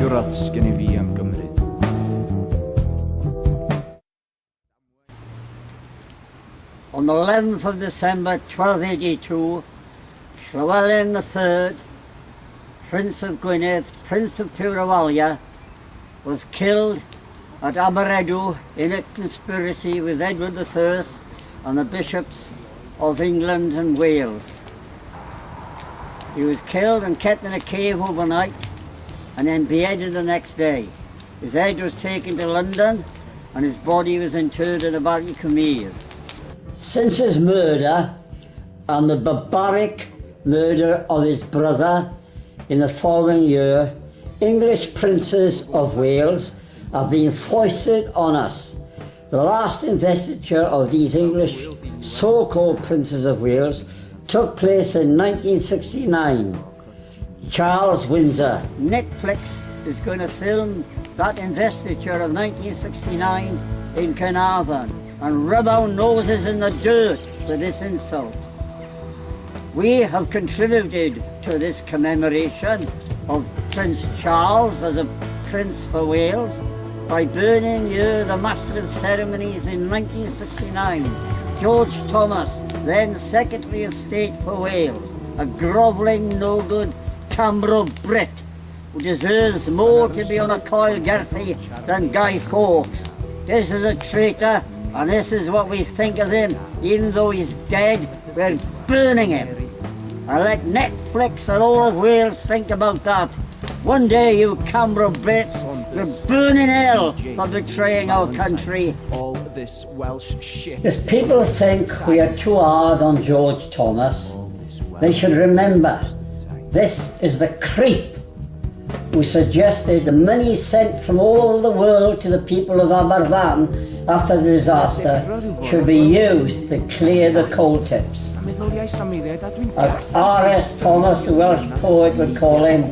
grots gen I fi am Gymru. On the 11th of December 1282, Llywelyn III, Prince of Gwynedd, Prince of Pwrawalia, was killed at Aberedu in a conspiracy with Edward I and the bishops of England and Wales. He was killed and kept in a cave overnight and then beheaded the next day. His head was taken to London and his body was interred in Cymru. Since his murder and the barbaric murder of his brother in the following year, English princes of Wales have been foisted on us. The last investiture of these English so-called princes of Wales took place in 1969. Charles Windsor. Netflix is going to film that investiture of 1969 in Carnarvon and rub our noses in the dirt with this insult. We have contributed to this commemoration of Prince Charles as a Prince for Wales by burning here the Master of Ceremonies in 1969, George Thomas, then Secretary of State for Wales, a grovelling, no-good Cymru Brit who deserves more to be on a coil Gerthy than Guy Fawkes. This is a traitor, and this is what we think of him. Even though he's dead, we're burning him. And let Netflix and all of Wales think about that. One day, you Cymru Brits will burn in hell for betraying our country. All this Welsh shit. If people think we are too hard on George Thomas, they should remember this is the creep who suggested the money sent from all over the world to the people of Aberfan after the disaster should be used to clear the coal tips. As R.S. Thomas, the Welsh poet, would call him,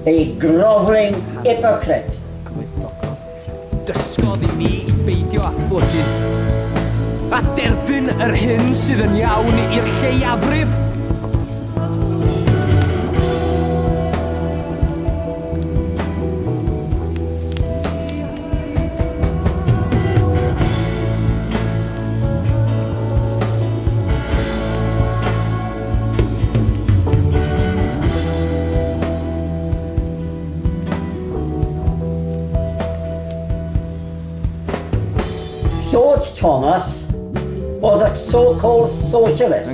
a grovelling hypocrite. Dysgodd I ni I beidio athlogu a derbyn yr hyn sydd yn iawn i'r lleiafrif. George Thomas was a so-called socialist, a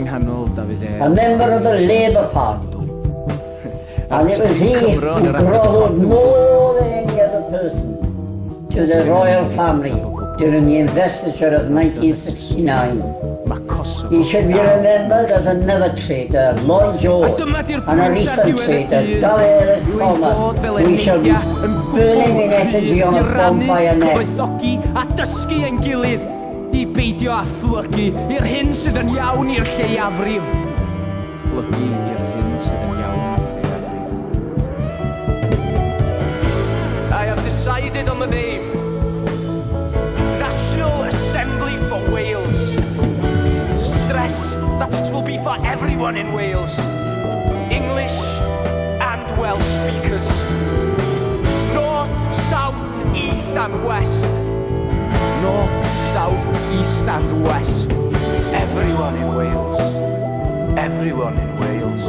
member of the Labour Party, and it was he who grovelled more than any other person to the royal family during the investiture of 1969. He should be remembered as another traitor, Lloyd George, and a recent traitor, R.S. Thomas, who shall be burning in effigy on a bonfire next. I beidio athlogu i'r hyn sydd yn iawn i'r lleiafrif. Plygu i'r hyn sydd yn iawn i'r lleiafrif. I have decided on the name National Assembly for Wales, to stress that it will be for everyone in Wales, English and Welsh speakers, north, south, east and west. North, south, east and west. Everyone in Wales. Everyone in Wales.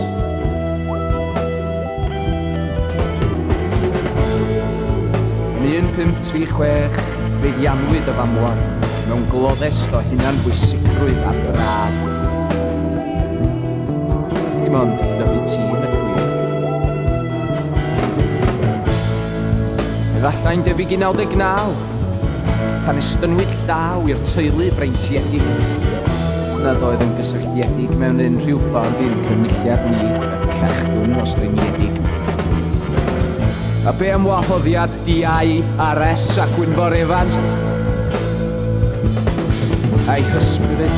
Yn 1536, feidianwyd y famwan mewn gloddest o hunan bwysigrwydd a braf. Dim ond llyfu tîm y gwir. Efallai'n debyg I 99. Pan estynwyd llaw i'r teulu breintiedig, nad oedd yn gysylltiedig mewn unrhyw ffordd i'n cymilliad ni y cychwyn ostryniedig. A be am wahoddiad diau, R.S. ac Gwynfor Evans? A'i hysbryd